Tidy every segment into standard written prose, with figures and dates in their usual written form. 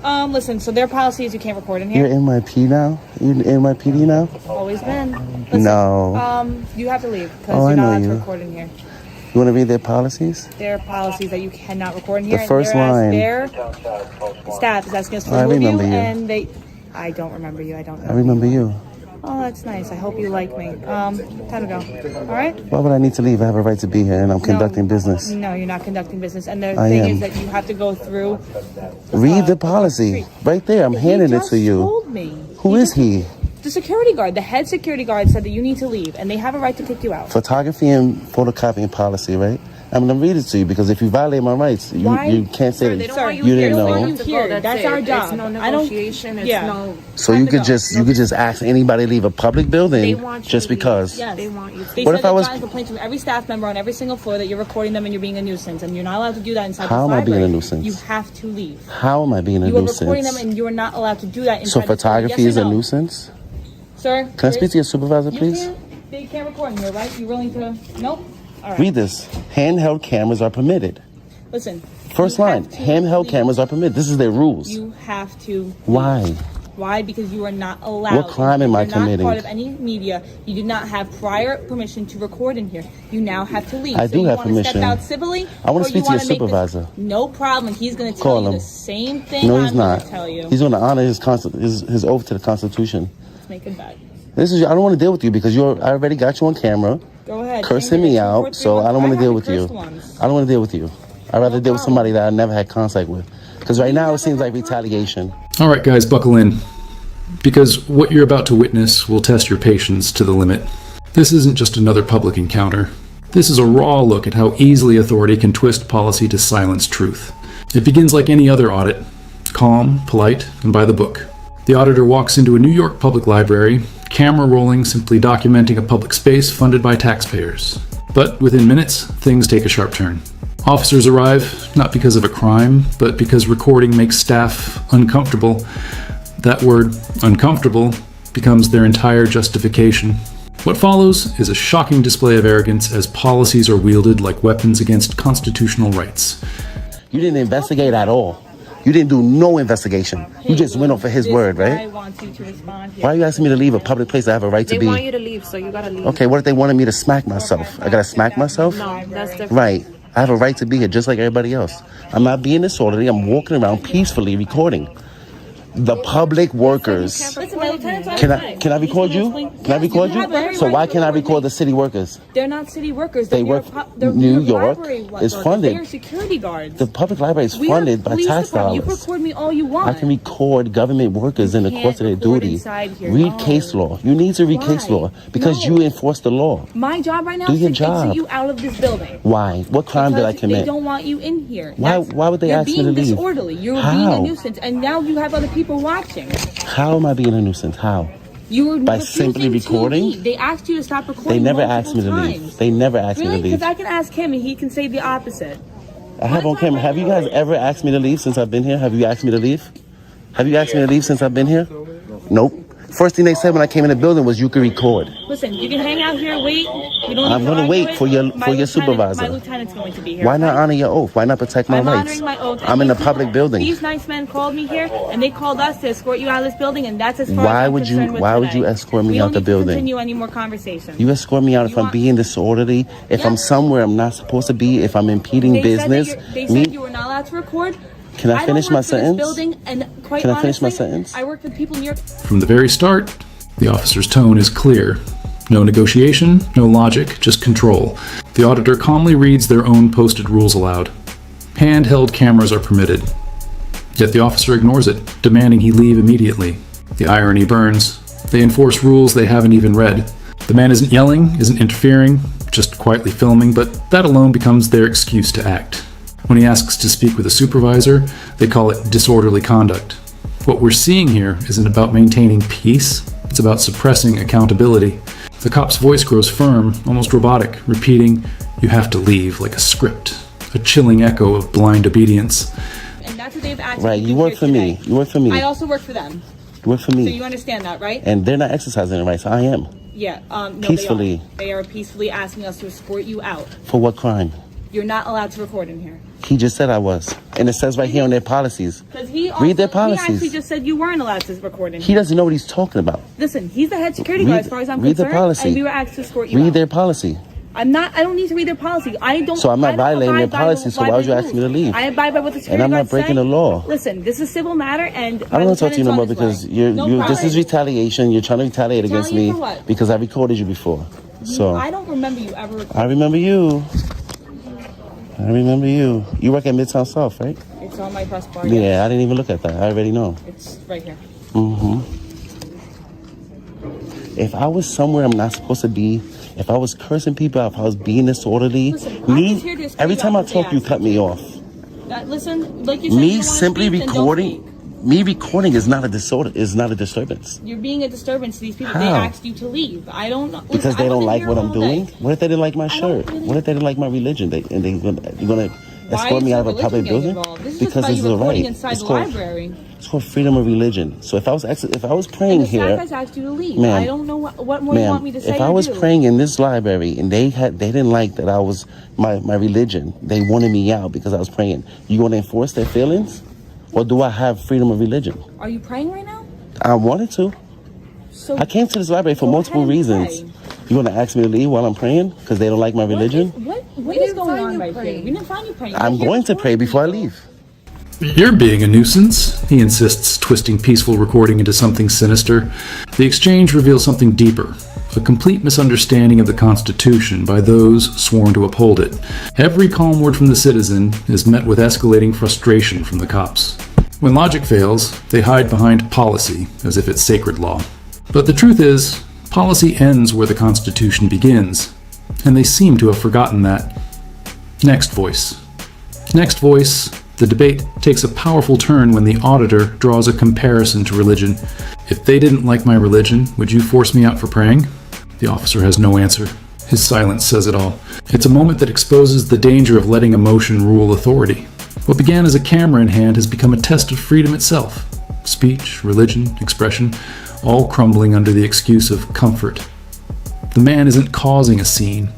Listen, so their policy is you can't record in here. You're NYPD now? You're NYPD now? Always been. Listen, no. You have to leave because you're not allowed to record in here. You want to read their policies? Their policies that you cannot record in here. The first line. Their staff is asking us to remove you, and I don't remember you. I remember you. Oh, that's nice. I hope you like me. Time to go. All right? Why would I need to leave? I have a right to be here, and I'm conducting business. No, you're not conducting business. And the thing is that you have to go through. Read the policy right there. I'm handing it to you. He told me. Who is he? The security guard. The head security guard said that you need to leave, and they have a right to kick you out. Photography and photocopying policy, right? I'm going to read it to you because if you violate my rights, you can't say that you didn't know. That's our job. It's no negotiation. No. So you could just ask anybody to leave a public building just because. Yes. They want you to. They said they've gotten complaints from every staff member on every single floor that you're recording them and you're being a nuisance, and you're not allowed to do that inside the library. How am I being a nuisance? You have to leave. How am I being a nuisance? You are recording them, and you are not allowed to do that inside. So photography is a nuisance? Sir, can I speak to your supervisor, please? They can't record in here, right? You willing to? Nope. All right. Read this. Handheld cameras are permitted. Listen. First line. Handheld cameras are permitted. This is their rules. You have to. Why? Why? Because you are not allowed. What crime am I committing? You're not part of any media. You did not have prior permission to record in here. You now have to leave. I do have permission. Step out civilly. I want to speak to your supervisor. No problem. He's going to tell you the same thing. No, he's not. Tell you. He's going to honor his oath to the Constitution. Let's make it bad. I don't want to deal with you because I already got you on camera. Go ahead. Cursing me out, so I don't want to deal with you. I don't want to deal with you. I'd rather deal with somebody that I never had contact with. Because right now it seems like retaliation. All right, guys, buckle in. Because what you're about to witness will test your patience to the limit. This isn't just another public encounter. This is a raw look at how easily authority can twist policy to silence truth. It begins like any other audit. Calm, polite, and by the book. The auditor walks into a New York public library, camera rolling, simply documenting a public space funded by taxpayers. But within minutes, things take a sharp turn. Officers arrive, not because of a crime, but because recording makes staff uncomfortable. That word, uncomfortable, becomes their entire justification. What follows is a shocking display of arrogance as policies are wielded like weapons against constitutional rights. You didn't investigate at all. You didn't do no investigation. You just went off of his word, right? I want you to respond here. Why are you asking me to leave a public place I have a right to be? They want you to leave, so you gotta leave. Okay, what if they wanted me to smack myself? I gotta smack myself? No, that's different. Right. I have a right to be here just like everybody else. I'm not being disorderly. I'm walking around peacefully recording. The public workers. Can I record you? Can I record you? So why can't I record the city workers? They're not city workers. They work. New York is funded. They're security guards. The public library is funded by tax dollars. You record me all you want. I can record government workers in the course of their duty. Read case law. You need to read case law because you enforce the law. My job right now is to get you out of this building. Why? What crime did I commit? They don't want you in here. Why would they ask me to leave? You're being disorderly. You're being a nuisance, and now you have other people watching. How am I being a nuisance? How? You were by simply recording. They asked you to stop recording. They never asked me to leave. They never asked me to leave. Because I can ask him and he can say the opposite. I have on camera. Have you guys ever asked me to leave since I've been here? Have you asked me to leave? Have you asked me to leave since I've been here? Nope. First thing they said when I came in the building was you can record. Listen, you can hang out here, wait. I'm going to wait for your supervisor. My lieutenant's going to be here. Why not honor your oath? Why not protect my rights? I'm honoring my oath. I'm in a public building. These nice men called me here, and they called us to escort you out of this building, and that's as far as I'm concerned with Why would you escort me out the building? We don't continue any more conversation. You escort me out if I'm being disorderly, if I'm somewhere I'm not supposed to be, if I'm impeding business. They said you were not allowed to record. Can I finish my sentence? Can I finish my sentence? I work with people in New York. From the very start, the officer's tone is clear. No negotiation, no logic, just control. The auditor calmly reads their own posted rules aloud. Handheld cameras are permitted. Yet the officer ignores it, demanding he leave immediately. The irony burns. They enforce rules they haven't even read. The man isn't yelling, isn't interfering, just quietly filming, but that alone becomes their excuse to act. When he asks to speak with a supervisor, they call it disorderly conduct. What we're seeing here isn't about maintaining peace. It's about suppressing accountability. The cop's voice grows firm, almost robotic, repeating, "You have to leave," like a script, a chilling echo of blind obedience. And that's what they've actually Right, you work for me. You work for me. I also work for them. You work for me. So you understand that, right? And they're not exercising their rights. I am. Yeah. No, peacefully. They are peacefully asking us to escort you out. For what crime? You're not allowed to record in here. He just said I was. And it says right here on their policies. Read their policies. He actually just said you weren't allowed to record in here. He doesn't know what he's talking about. Listen, he's the head security guard as far as I'm concerned. Read the policy. And we were asked to escort you out. Read their policy. I don't need to read their policy. So I'm not violating their policy, so why would you ask me to leave? I abide by what the security and I'm not guards breaking say. the law. Listen, this is a civil matter, and I don't want to talk to you no more because this is retaliation. You're trying to retaliate against me because I recorded you before. So I don't remember you ever recording. I remember you. You work at Midtown South, right? It's on my press bar. Yeah, I didn't even look at that. I already know. It's right here. If I was somewhere I'm not supposed to be, if I was cursing people out, if I was being disorderly, every time I talk, you cut me off. Listen, like you said, me simply recording. Me recording is not a disturbance. You're being a disturbance to these people. How? They asked you to leave. I don't know. Because they don't like what I'm doing? What if they didn't like my shirt? What if they didn't like my religion? They're gonna escort me out of a public building? Because this is a right. It's called freedom of religion. So if I was praying the here, staff has asked you to leave. I don't know what more you want me to say. If I was praying in this library and they didn't like that I was my religion, they wanted me out because I was praying. You gonna enforce their feelings? Or do I have freedom of religion? Are you praying right now? I wanted to. So I came to this library for multiple reasons. You want to ask me to leave while I'm praying because they don't like my religion? What is going on right here? We didn't find you praying. I'm going to pray before I leave. You're being a nuisance, he insists, twisting peaceful recording into something sinister. The exchange reveals something deeper, a complete misunderstanding of the Constitution by those sworn to uphold it. Every calm word from the citizen is met with escalating frustration from the cops. When logic fails, they hide behind policy as if it's sacred law. But the truth is, policy ends where the Constitution begins, and they seem to have forgotten that. Next voice. Next voice. The debate takes a powerful turn when the auditor draws a comparison to religion. If they didn't like my religion, would you force me out for praying? The officer has no answer. His silence says it all. It's a moment that exposes the danger of letting emotion rule authority. What began as a camera in hand has become a test of freedom itself. Speech, religion, expression, all crumbling under the excuse of comfort. The man isn't causing a scene.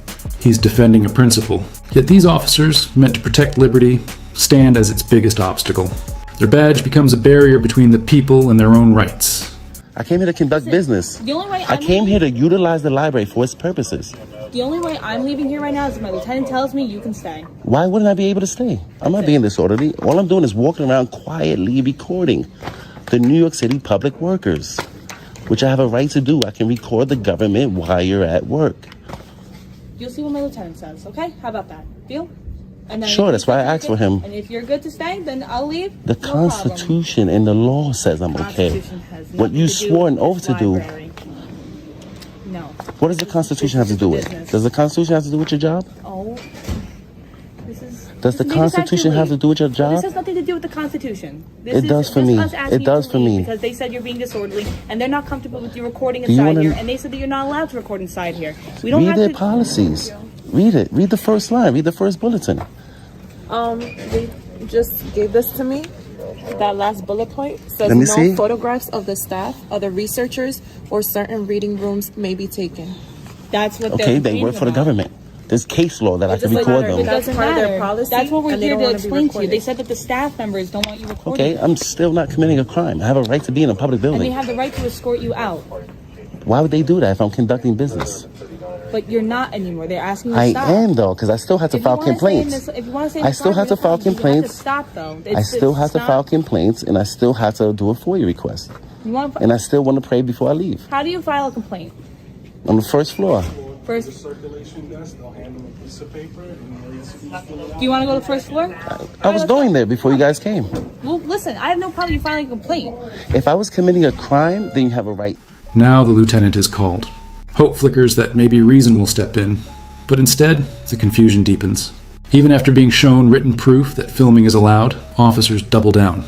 He's defending a principle. Yet these officers, meant to protect liberty, stand as its biggest obstacle. Their badge becomes a barrier between the people and their own rights. I came here to conduct business. I came here to utilize the library for its purposes. The only way I'm leaving here right now is if my lieutenant tells me you can stay. Why wouldn't I be able to stay? I'm not being disorderly. All I'm doing is walking around quietly recording the New York City public workers, which I have a right to do. I can record the government while you're at work. You'll see what my lieutenant says, okay? How about that? Deal? And then sure, that's why I asked for him. And if you're good to stay, then I'll leave. The Constitution and the law says I'm okay. What you swore an oath to do. No. What does the Constitution have to do with? Does the Constitution have to do with your job? Oh. Does the Constitution have to do with your job? This has nothing to do with the Constitution. It does for me. It does for me. Because they said you're being disorderly, and they're not comfortable with you recording inside here, and they said that you're not allowed to record inside here. We don't have to... Read their policies. Read it. Read the first line. Read the first bulletin. They just gave this to me. That last bullet point says see. Photographs of the staff, other researchers, or certain reading rooms may be taken. That's what okay, they work for the government. There's case law that I can record them. It doesn't part of their policy. That's what we're here to explain to you. They said that the staff members don't want you recording. Okay, I'm still not committing a crime. I have a right to be in a public building. And they have the right to escort you out. Why would they do that if I'm conducting business? But you're not anymore. They're asking you to stop. I am, though, because I still have to file complaints. If you want to say I still have to file complaints. Stop, though. I still have to file complaints, and I still have to do a FOIA request. And I still want to pray before I leave. How do you file a complaint? On the first floor. First. The circulation desk, they'll hand them a piece of paper. Do you want to go to the first floor? I was going there before you guys came. Well, listen, I have no problem you filing a complaint. If I was committing a crime, then you have a right. Now the lieutenant is called. Hope flickers that maybe reason will step in, but instead, the confusion deepens. Even after being shown written proof that filming is allowed, officers double down.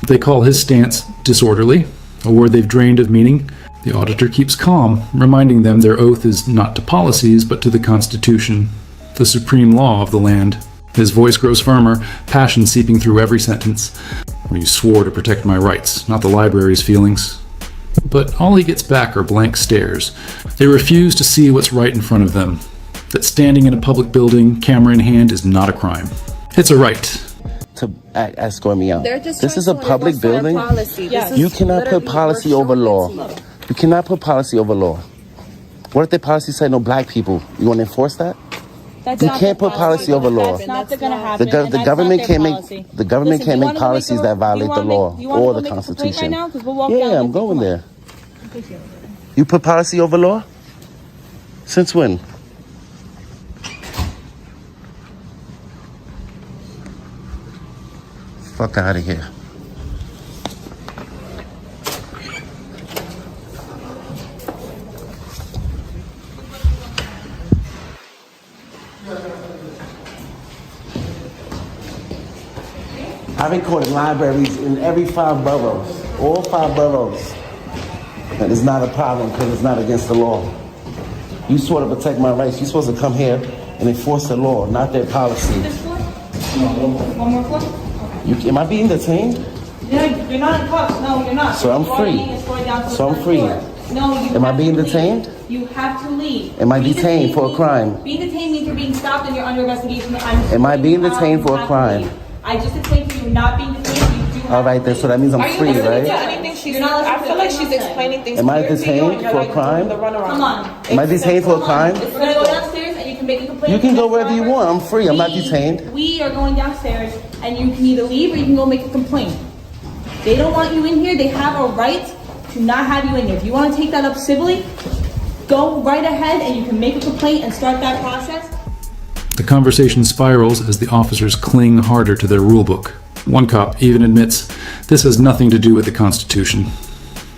They call his stance disorderly, a word they've drained of meaning. The auditor keeps calm, reminding them their oath is not to policies, but to the Constitution, the supreme law of the land. His voice grows firmer, passion seeping through every sentence. You swore to protect my rights, not the library's feelings. But all he gets back are blank stares. They refuse to see what's right in front of them. that standing in a public building, camera in hand, is not a crime. It's a right. To escort me out. They're just This is a trying to public enforce our building. policy. Yes. This You is cannot put literally policy we're over showing law. it to you. You cannot put policy over law. What if the policy said no black people? You want to enforce that? That's You not can't their put policy over law. That's not going to The, happen. gov- and the that's government not their can't policy. make the government Listen, can't do you make wanna go policies a- that do violate you the wanna law make- do you wanna or go the make a complaint Constitution. right now? 'Cause we'll walk Yeah, down I'm with you. going Come there. You put policy over law? Since when? Fuck out of here. I recorded libraries in every 5 boroughs, all 5 boroughs. And it's not a problem because it's not against the law. You swore to protect my rights. You're supposed to come here and enforce the law, not their policy. This floor? One more floor? Am I being detained? No, you're not in cuffs. No, you're not. So I'm You're free. walking and going down to the So I'm front free. door. No, you Am I have being to leave. detained? You have to leave. Am I Being detained for a means- crime? Being detained means you're being stopped and you're under investigation. Am I being detained for a crime? I just explained to you, not being detained. You do All right, then, so that means I'm Are you free, listening to right? anything she's You're not I listening feel to like she's anything. explaining things Am I clear to you detained and you're for a like crime? doing the runaround. Come on. Am I detained for a crime? We're gonna go downstairs and you can make a complaint. You can go against wherever you Robert. want. I'm free. I'm not We- detained. We are going downstairs and you can either leave or you can go make a complaint. They don't want you in here. They have a right to not have you in here. If you want to take that up civilly, go right ahead and you can make a complaint and start that process. The conversation spirals as the officers cling harder to their rulebook. One cop even admits this has nothing to do with the Constitution.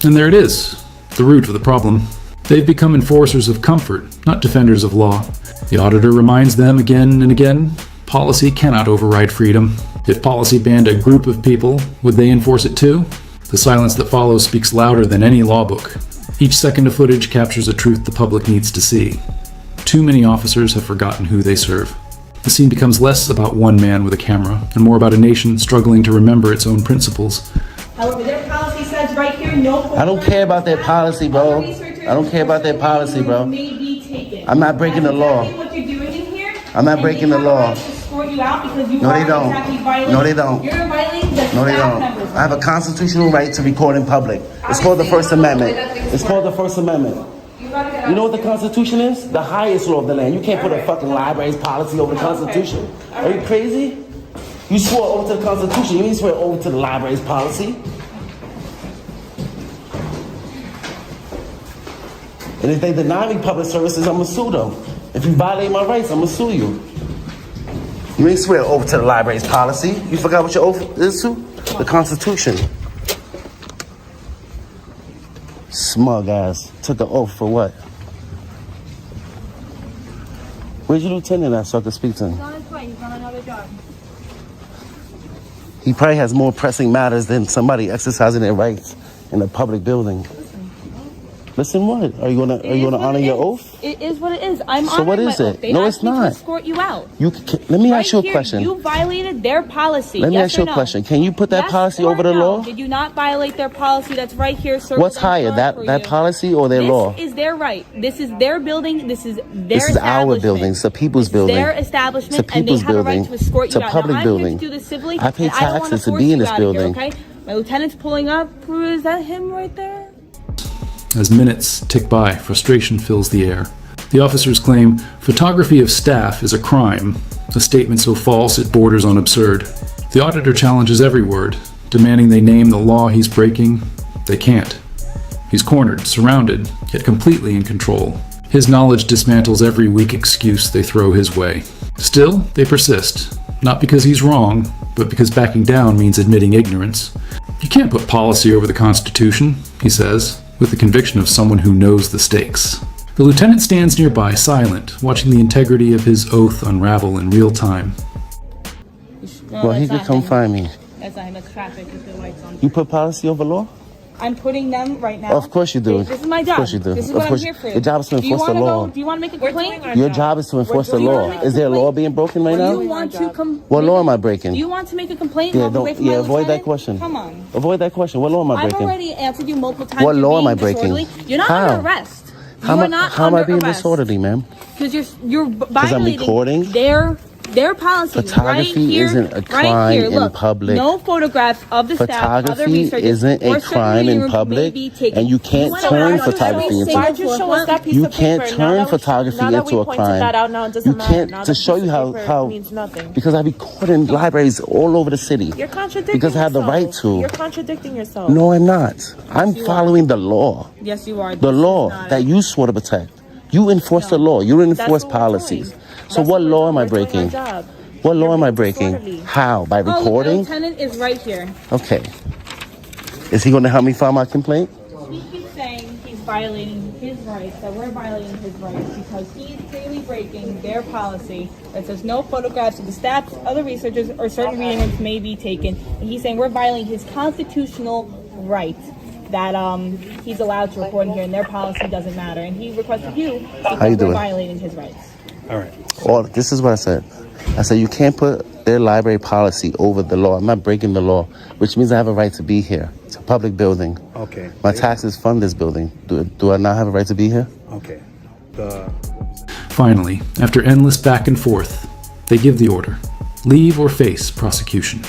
And there it is, the root of the problem. They've become enforcers of comfort, not defenders of law. The auditor reminds them again and again, policy cannot override freedom. If policy banned a group of people, would they enforce it too? The silence that follows speaks louder than any law book. Each second of footage captures a truth the public needs to see. Too many officers have forgotten who they serve. The scene becomes less about one man with a camera and more about a nation struggling to remember its own principles. However, their policy says right here, no. I don't care about their policy, bro. I don't care about their policy, bro. May be taken. I'm not breaking the law. That's exactly what you're doing in here. I'm not And breaking they the have a law. right to escort you out because you No, they are don't. exactly violating- No, they don't. You're violating the No, they staff don't. members. I have a constitutional right to record in public. It's called the First Amendment. It's called the First Amendment. You know what the Constitution is? The highest law of the land. You can't put a fucking library's policy over the Constitution. Are you crazy? You swore over to the Constitution. You didn't swear over to the library's policy. And if they deny me public services, I'm gonna sue them. If you violate my rights, I'm gonna sue you. You ain't swear over to the library's policy. You forgot what your oath is to? The Constitution. Smug ass. Took an oath for what? Where's your lieutenant at so I can speak to him? He's on his way. He's on another job. He probably has more pressing matters than somebody exercising their rights in a public building. Listen, what? Are you gonna honor your oath? It is what it is. I'm So what honoring is my it? oath. They No, asked it's me not. to escort you out. Let me Right ask you a here, question. You violated their policy. Let me Yes ask you or a no? question. Can you put that Yes policy or over the no? law? Did you not violate their policy that's right here? circled What's in higher, front for that you? policy or their law? This is their right. This is their building. This is their This is our establishment. building. It's the people's It's building. Their establishment, It's a and they people's have a building. right to escort It's you a out. public Now, building. I'm here to do this civilly. I pay and I don't wanna taxes to force be in you this out of here, building. okay, my lieutenant's pulling up. Is that him right there? As minutes tick by, frustration fills the air. The officers claim photography of staff is a crime, a statement so false it borders on absurd. The auditor challenges every word, demanding they name the law he's breaking. They can't. He's cornered, surrounded, yet completely in control. His knowledge dismantles every weak excuse they throw his way. Still, they persist, not because he's wrong, but because backing down means admitting ignorance. You can't put policy over the Constitution, he says, with the conviction of someone who knows the stakes. The lieutenant stands nearby, silent, watching the integrity of his oath unravel in real time. No, Well, he that's could not come him. find me. That's not him. That's traffic with the lights on. You put policy over law? I'm putting them right now. Of course you do. This is my job. Of course you do. This is Of what course I'm here for. your job is to Do you enforce the wanna law. Do you want to make a We're complaint? doing our Your job. job is to enforce the doing law. our Is there a law complaint. being broken right Do you now? want to come? What law am I breaking? Do you want to make a complaint? Yeah, Walk away don't. from my Yeah, avoid that lieutenant? question. Come on. Avoid that question. What law am I I've breaking? already answered you multiple times. What You're law am being I breaking? disorderly. You're not How? under arrest. How You am are not how am I under being arrest. disorderly, ma'am? Because you're I'm violating recording? their policy. Photography right here, isn't a right crime here, in look, public. No photographs of the staff, other Photography researchers, isn't or a certain crime reading in rooms public, may be taken. and you can't went turn around photography every into. Why'd you show us that piece You of can't paper? turn Now that photography now that into we a pointed crime. that out, now it doesn't You matter. can't Now to the show piece you of paper how means nothing. because I record in libraries all over the city. You're contradicting because I have the right yourself. to. You're contradicting yourself. No, I'm not. I'm following the law. Yes, you are. The law that you swore to protect. You enforce the law. You enforce what we're policies. doing. So That's what we're law doing. am I We're doing our breaking? job. What law You're am I being breaking? disorderly. How? By Oh, the recording? lieutenant is right here. Okay. Is he going to help me file my complaint? He keeps saying he's violating his rights, that we're violating his rights because he's clearly breaking their policy that says no photographs of the staff, other researchers, or certain reading rooms may be taken. And he's saying we're violating his constitutional right that he's allowed to record in here and their policy doesn't matter. And he requested you because you we're doing? violating his rights. All right. Or this is what I said. I said you can't put their library policy over the law. I'm not breaking the law, which means I have a right to be here. It's a public building. Okay. My taxes fund this building. Do I not have a right to be here? Okay. Finally, after endless back and forth, they give the order. Leave or face prosecution.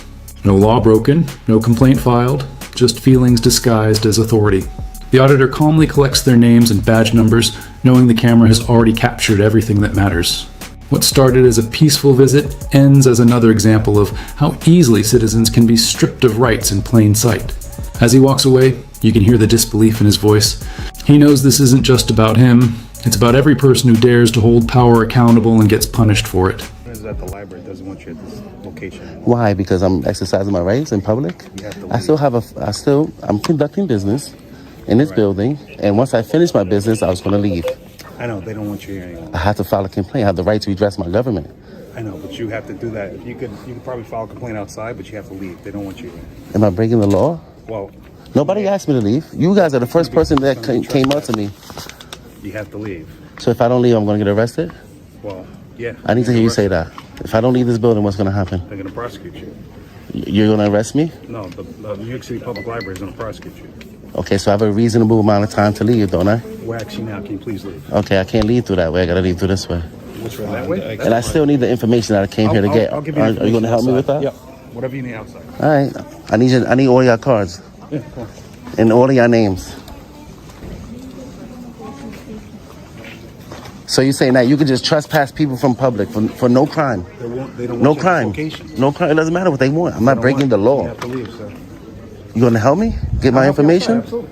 No law broken, no complaint filed, just feelings disguised as authority. The auditor calmly collects their names and badge numbers, knowing the camera has already captured everything that matters. What started as a peaceful visit ends as another example of how easily citizens can be stripped of rights in plain sight. As he walks away, you can hear the disbelief in his voice. He knows this isn't just about him, it's about every person who dares to hold power accountable and gets punished for it. Is that the library doesn't want you at this location? Why? Because I'm exercising my rights in public? You have to I'm conducting business in this building, and once I finish my business, I was going to leave. I know, they don't want you here anymore. I have to file a complaint. I have the right to redress my government. I know, but you have to do that. If you could probably file a complaint outside, but you have to leave. They don't want you here. Am I breaking the law? Well, Nobody asked me to leave. You guys are the first person that came up to me. you have to leave. So if I don't leave, I'm going to get arrested? Well, yeah. I need to hear you say that. If I don't leave this building, what's going to happen? They're going to prosecute you. You're going to arrest me? No, the New York City Public Library is going to prosecute you. Okay, so I have a reasonable amount of time to leave, don't I? We're actually now. Can you please leave? Okay, I can't leave through that way. I got to leave through this way. Which way? That way? And I still need the information that I came here to get. I'll give you Are you going to help me with that? Yep. Whatever you need outside. All right. I need all your cards Yeah, come on. and all of your names. So you're saying that you could just trespass people from public for no crime? They don't want No you at crime. this location. No crime. It doesn't matter what they want. I'm They not don't breaking want the you. law. You have to leave, sir. You going to help me get my I'll help you outside, information? absolutely.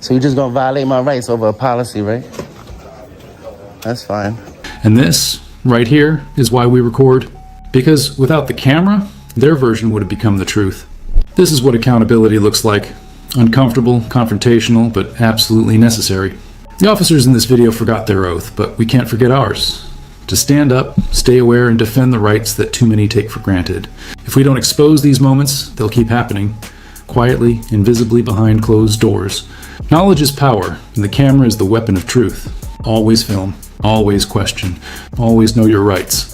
So you're just going to violate my rights over a policy, right? That's fine. And this, right here, is why we record. Because without the camera, their version would have become the truth. This is what accountability looks like. Uncomfortable, confrontational, but absolutely necessary. The officers in this video forgot their oath, but we can't forget ours. To stand up, stay aware, and defend the rights that too many take for granted. If we don't expose these moments, they'll keep happening. Quietly, invisibly behind closed doors. Knowledge is power, and the camera is the weapon of truth. Always film. Always question. Always know your rights.